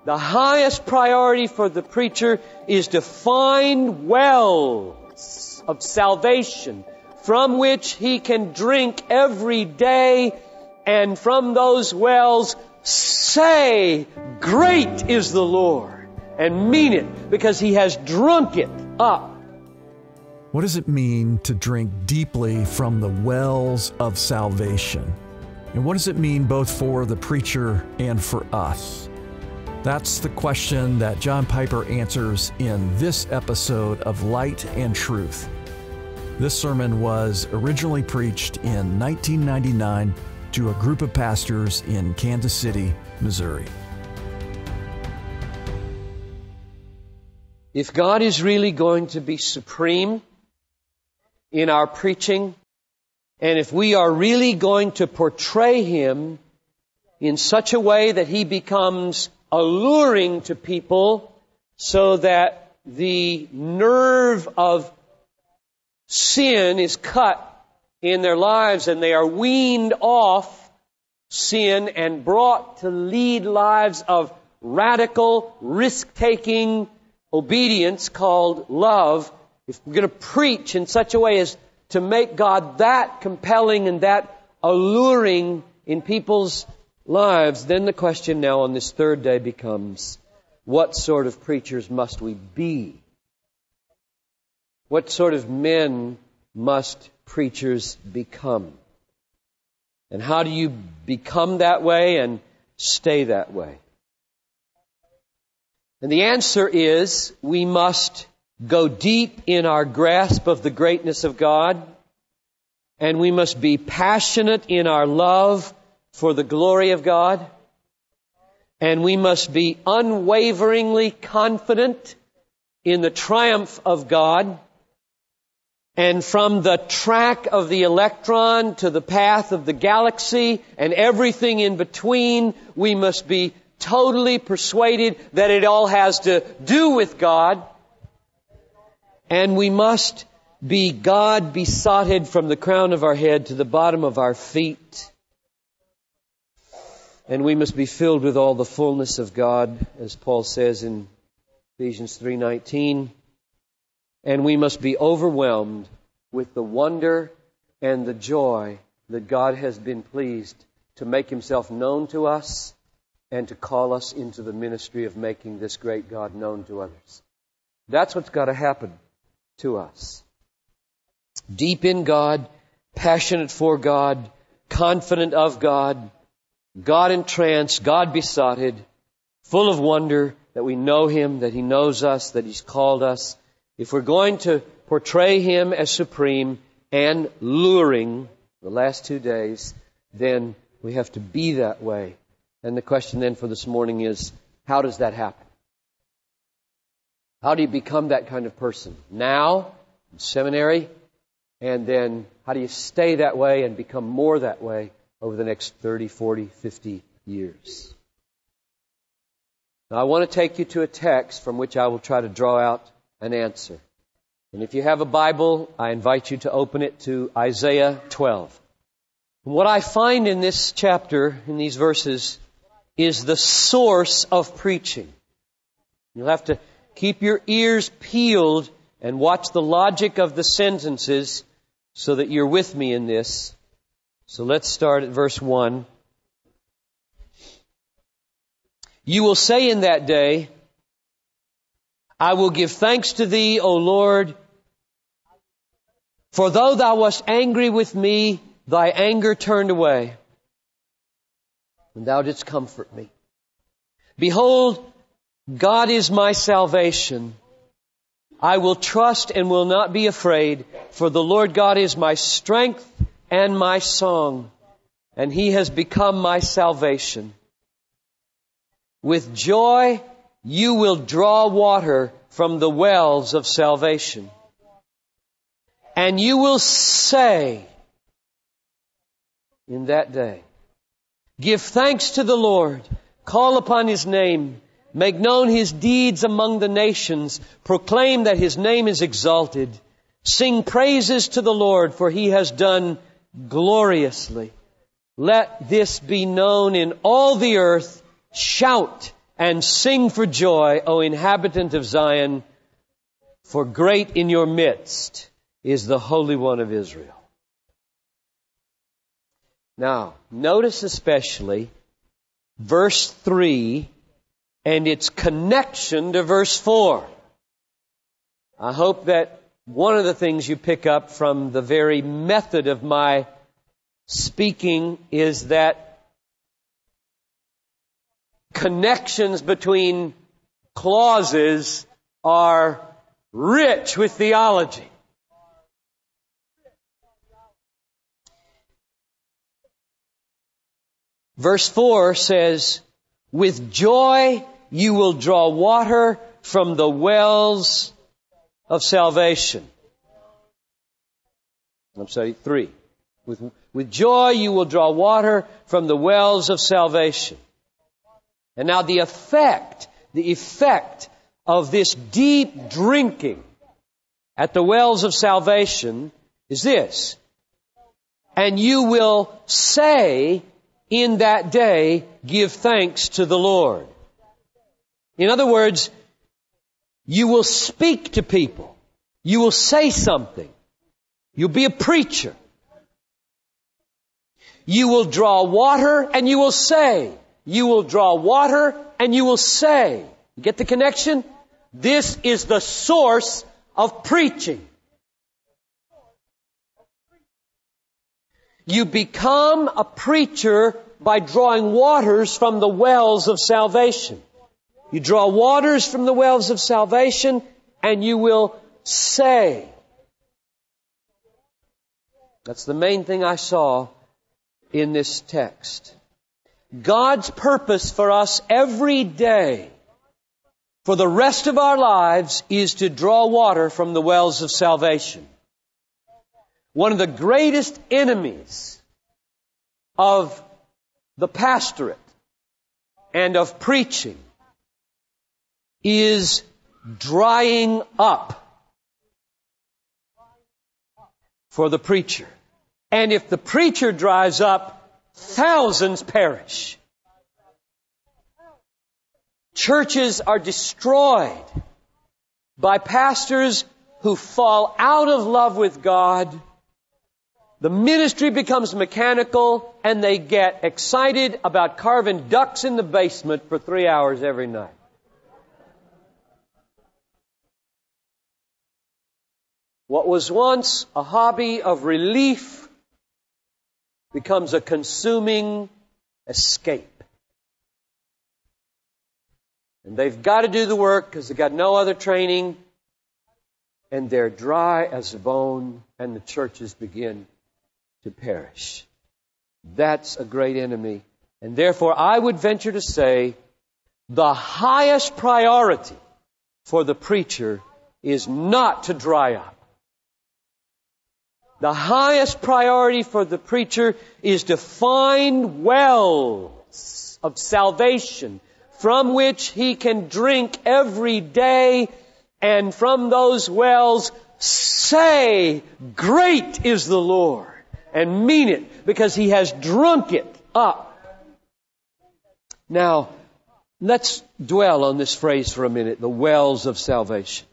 The highest priority for the preacher is to find wells of salvation from which he can drink every day, and from those wells say, "Great is the Lord," and mean it because he has drunk it up. What does it mean to drink deeply from the wells of salvation? And what does it mean both for the preacher and for us? That's the question that John Piper answers in this episode of Light and Truth. This sermon was originally preached in 1999 to a group of pastors in Kansas City, Missouri. If God is really going to be supreme in our preaching, and if we are really going to portray Him in such a way that He becomes alluring to people so that the nerve of sin is cut in their lives and they are weaned off sin and brought to lead lives of radical, risk-taking obedience called love, if we're going to preach in such a way as to make God that compelling and that alluring in people's lives, then the question now on this third day becomes, what sort of preachers must we be? What sort of men must preachers become? And how do you become that way and stay that way? And the answer is, we must go deep in our grasp of the greatness of God, and we must be passionate in our love for the glory of God, and we must be unwaveringly confident in the triumph of God, and from the track of the electron to the path of the galaxy and everything in between, we must be totally persuaded that it all has to do with God. And we must be God besotted from the crown of our head to the bottom of our feet. And we must be filled with all the fullness of God, as Paul says in Ephesians 3:19. And we must be overwhelmed with the wonder and the joy that God has been pleased to make Himself known to us and to call us into the ministry of making this great God known to others. That's what's got to happen to us. Deep in God, passionate for God, confident of God, God entranced, God besotted, full of wonder that we know Him, that He knows us, that He's called us. If we're going to portray Him as supreme and luring the last 2 days, then we have to be that way. And the question then for this morning is, how does that happen? How do you become that kind of person? Now, in seminary, and then how do you stay that way and become more that way over the next 30, 40, 50 years? Now, I want to take you to a text from which I will try to draw out an answer. And if you have a Bible, I invite you to open it to Isaiah 12. And what I find in this chapter, in these verses, is the source of preaching. You'll have to keep your ears peeled and watch the logic of the sentences so that you're with me in this. So let's start at verse 1. You will say in that day, I will give thanks to Thee, O Lord, for though Thou wast angry with me, Thy anger turned away, and Thou didst comfort me. Behold, God is my salvation. I will trust and will not be afraid, for the Lord God is my strength and my song, and He has become my salvation. With joy you will draw water from the wells of salvation. And you will say in that day, give thanks to the Lord, call upon His name, make known His deeds among the nations, proclaim that His name is exalted, sing praises to the Lord, for He has done gloriously. Let this be known in all the earth, shout and sing for joy, O inhabitant of Zion, for great in your midst is the Holy One of Israel. Now, notice especially verse 3 and its connection to verse 4. I hope that one of the things you pick up from the very method of my speaking is that connections between clauses are rich with theology. Verse 4 says, with joy you will draw water from the wells of salvation. I'm sorry, 3. With joy you will draw water from the wells of salvation. And now the effect of this deep drinking at the wells of salvation is this. And you will say in that day, give thanks to the Lord. In other words, you will speak to people. You will say something. You'll be a preacher. You will draw water and you will say. You will draw water and you will say. You get the connection? This is the source of preaching. You become a preacher by drawing waters from the wells of salvation. You draw waters from the wells of salvation and you will say. That's the main thing I saw in this text. God's purpose for us every day, for the rest of our lives, is to draw water from the wells of salvation. One of the greatest enemies of the pastorate and of preaching is drying up for the preacher. And if the preacher dries up, thousands perish. Churches are destroyed by pastors who fall out of love with God. The ministry becomes mechanical and they get excited about carving ducks in the basement for 3 hours every night. What was once a hobby of relief becomes a consuming escape. And they've got to do the work because they've got no other training. And they're dry as a bone and the churches begin to perish. That's a great enemy. And therefore, I would venture to say the highest priority for the preacher is not to dry up. The highest priority for the preacher is to find wells of salvation from which he can drink every day, and from those wells say, great is the Lord, and mean it because he has drunk it up. Now, let's dwell on this phrase for a minute, the wells of salvation.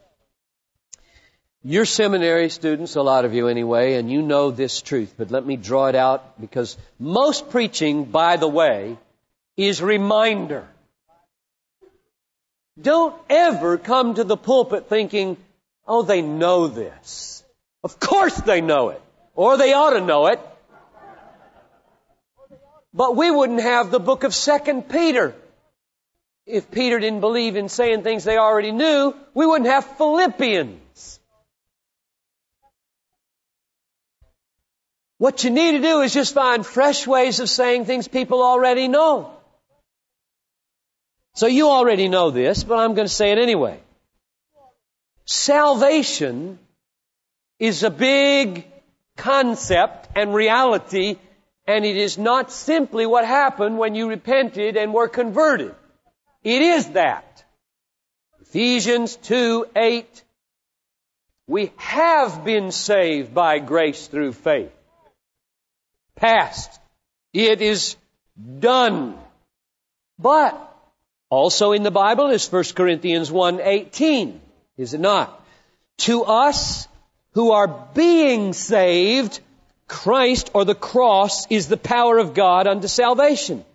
You're seminary students, a lot of you anyway, and you know this truth, but let me draw it out because most preaching, by the way, is reminder. Don't ever come to the pulpit thinking, oh, they know this. Of course they know it, or they ought to know it. But we wouldn't have the book of 2 Peter. If Peter didn't believe in saying things they already knew, we wouldn't have Philippians. What you need to do is just find fresh ways of saying things people already know. So you already know this, but I'm going to say it anyway. Salvation is a big concept and reality, and it is not simply what happened when you repented and were converted. It is that. Ephesians 2:8. We have been saved by grace through faith. Past. It is done. But Also in the Bible is 1 Corinthians 1:18, is it not? To us who are being saved, Christ or the cross is the power of God unto salvation.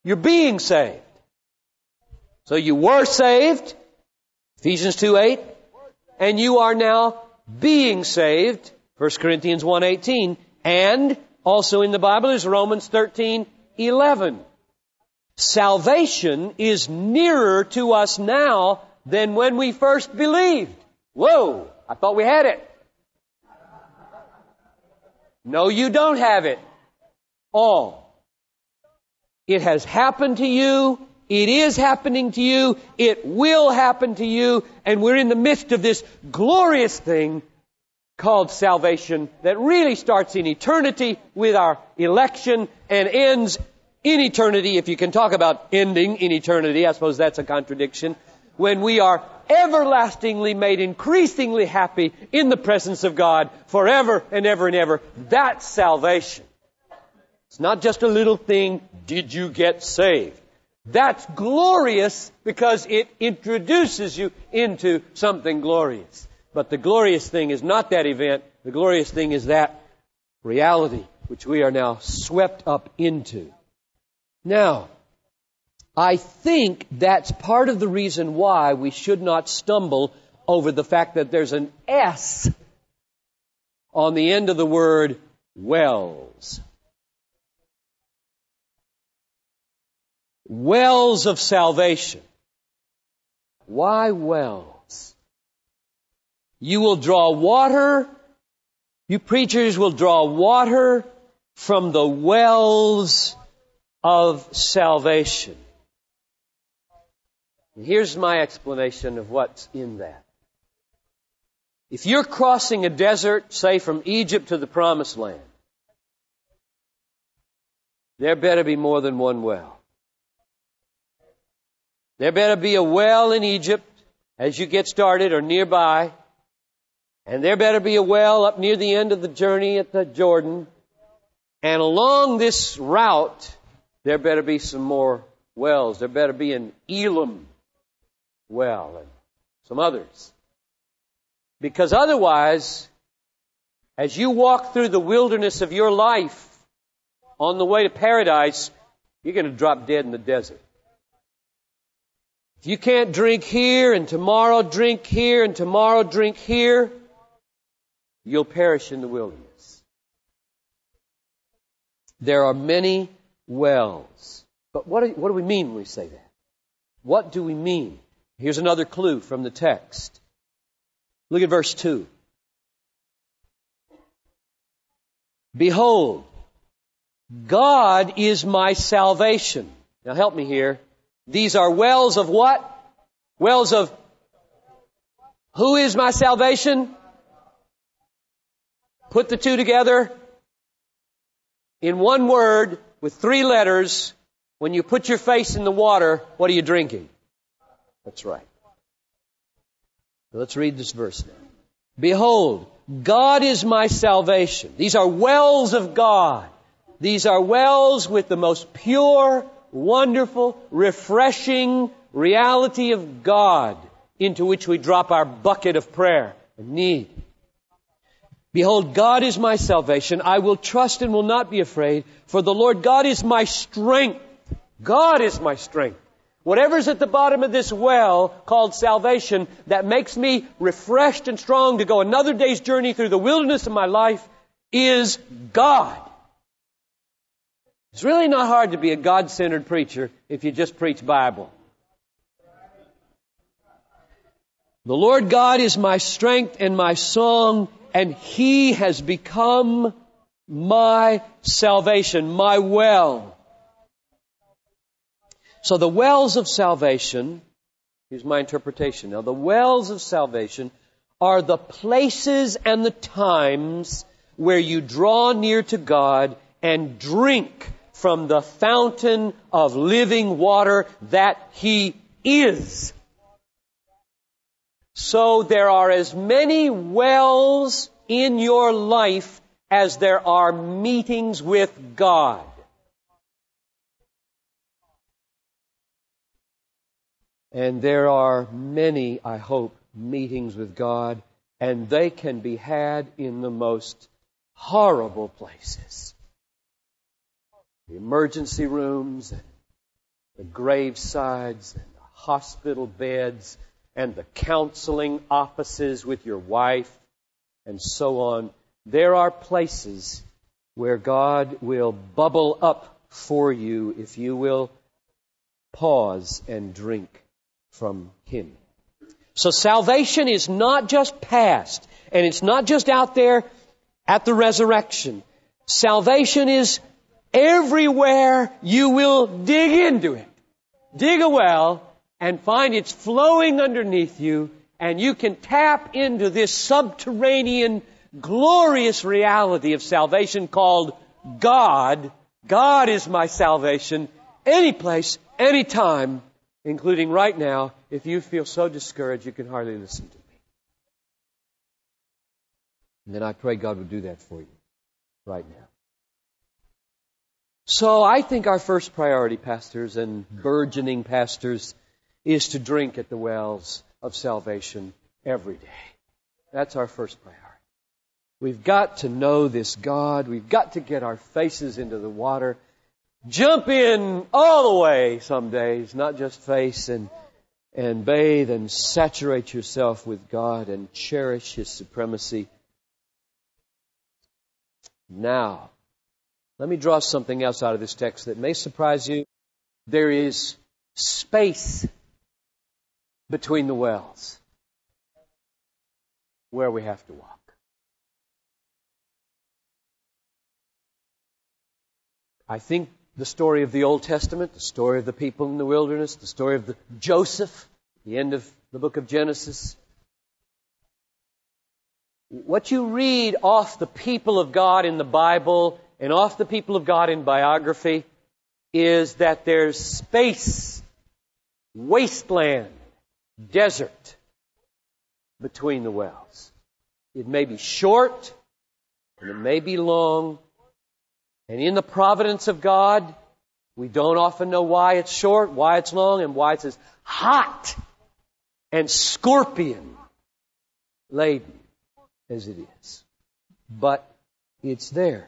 You're being saved. So you were saved, Ephesians 2:8, and you are now being saved, 1 Corinthians 1:18, and also in the Bible is Romans 13:11. Salvation is nearer to us now than when we first believed. Whoa, I thought we had it. No, you don't have it all. It has happened to you. It is happening to you. It will happen to you. And we're in the midst of this glorious thing called salvation that really starts in eternity with our election and ends in eternity. If you can talk about ending in eternity, I suppose that's a contradiction. When we are everlastingly made increasingly happy in the presence of God forever and ever and ever. That's salvation. It's not just a little thing, did you get saved? That's glorious because it introduces you into something glorious. But the glorious thing is not that event. The glorious thing is that reality which we are now swept up into. Now, I think that's part of the reason why we should not stumble over the fact that there's an S on the end of the word wells. Wells of salvation. Why wells? You will draw water, you preachers will draw water from the wells of salvation. Here's my explanation of what's in that. If you're crossing a desert, say from Egypt to the Promised Land, there better be more than one well. There better be a well in Egypt as you get started or nearby. And there better be a well up near the end of the journey at the Jordan. And along this route, there better be some more wells. There better be an Elam well and some others. Because otherwise, as you walk through the wilderness of your life on the way to paradise, you're going to drop dead in the desert. If you can't drink here and tomorrow drink here and tomorrow drink here, you'll perish in the wilderness. There are many wells. But what do we mean when we say that? What do we mean? Here's another clue from the text. Look at verse 2. Behold, God is my salvation. Now help me here. These are wells of what? Wells of who is my salvation? Put the two together in one word with three letters. When you put your face in the water, what are you drinking? That's right. Let's read this verse now. Behold, God is my salvation. These are wells of God. These are wells with the most pure, wonderful, refreshing reality of God into which we drop our bucket of prayer and need. Behold, God is my salvation. I will trust and will not be afraid, for the Lord God is my strength. God is my strength. Whatever's at the bottom of this well called salvation that makes me refreshed and strong to go another day's journey through the wilderness of my life is God. It's really not hard to be a God-centered preacher if you just preach Bible. The Lord God is my strength and my song, and He has become my salvation, my well. So the wells of salvation, here's my interpretation. Now, the wells of salvation are the places and the times where you draw near to God and drink from the fountain of living water that He is. So there are as many wells in your life as there are meetings with God. And there are many, I hope, meetings with God, and they can be had in the most horrible places. The emergency rooms, and the gravesides, and the hospital beds, and the counseling offices with your wife, and so on. There are places where God will bubble up for you if you will pause and drink from Him. So salvation is not just past, and it's not just out there at the resurrection. Salvation is everywhere you will dig into it. Dig a well and find it's flowing underneath you, and you can tap into this subterranean, glorious reality of salvation called God. God is my salvation, any place, any time, including right now. If you feel so discouraged, you can hardly listen to me. And then I pray God would do that for you right now. So I think our first priority, pastors and burgeoning pastors, is to drink at the wells of salvation every day. That's our first priority. We've got to know this God. We've got to get our faces into the water. Jump in all the way some days, not just face, and bathe and saturate yourself with God and cherish His supremacy. Now, let me draw something else out of this text that may surprise you. There is space between the wells where we have to walk. I think the story of the Old Testament, the story of the people in the wilderness, the story of Joseph, the end of the book of Genesis. What you read off the people of God in the Bible and off the people of God in biography is that there's space, wasteland, desert between the wells. It may be short and it may be long. And in the providence of God, we don't often know why it's short, why it's long, and why it's as hot and scorpion laden as it is. But it's there.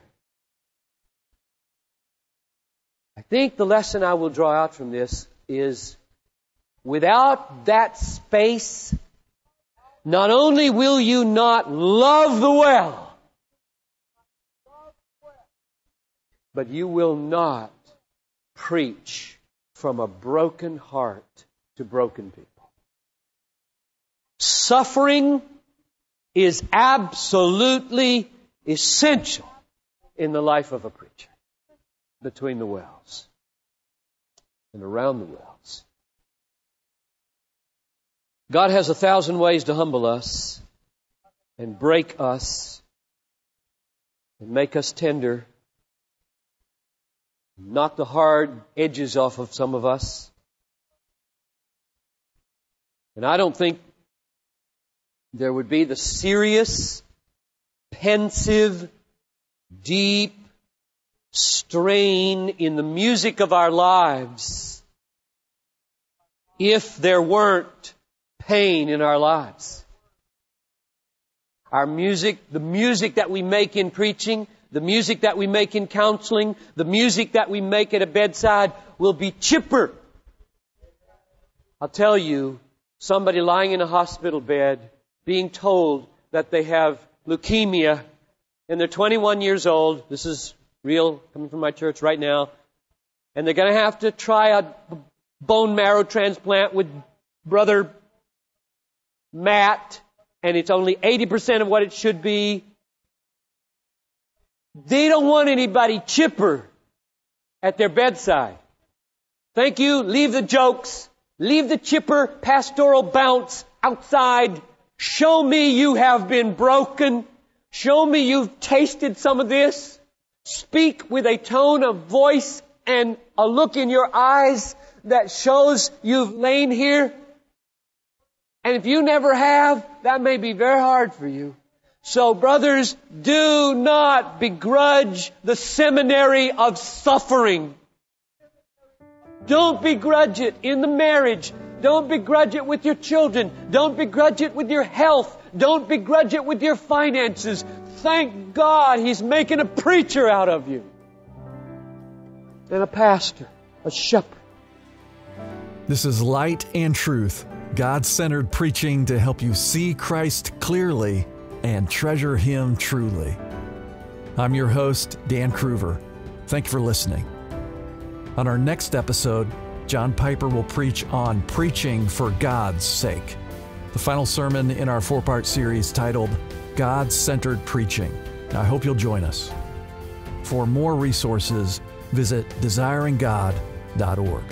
I think the lesson I will draw out from this is without that space, not only will you not love the well, but you will not preach from a broken heart to broken people. Suffering is absolutely essential in the life of a preacher. Between the wells and around the wells. God has 1,000 ways to humble us and break us and make us tender. Knock the hard edges off of some of us. And I don't think there would be the serious, pensive, deep strain in the music of our lives if there weren't pain in our lives. Our music, the music that we make in preaching, the music that we make in counseling, the music that we make at a bedside will be chipper. I'll tell you, somebody lying in a hospital bed being told that they have leukemia and they're 21 years old. This is real, coming from my church right now. And they're going to have to try a bone marrow transplant with Brother Matt, and it's only 80% of what it should be. They don't want anybody chipper at their bedside. Thank you. Leave the jokes. Leave the chipper pastoral bounce outside. Show me you have been broken. Show me you've tasted some of this. Speak with a tone of voice and a look in your eyes that shows you've lain here. And if you never have, that may be very hard for you. So, brothers, do not begrudge the seminary of suffering. Don't begrudge it in the marriage. Don't begrudge it with your children. Don't begrudge it with your health. Don't begrudge it with your finances. Thank God He's making a preacher out of you. And a pastor, a shepherd. This is Light and Truth, God-centered preaching to help you see Christ clearly and treasure Him truly. I'm your host, Dan Kruver. Thank you for listening. On our next episode, John Piper will preach on preaching for God's sake, the final sermon in our 4-part series titled God-Centered Preaching. I hope you'll join us. For more resources, visit desiringgod.org.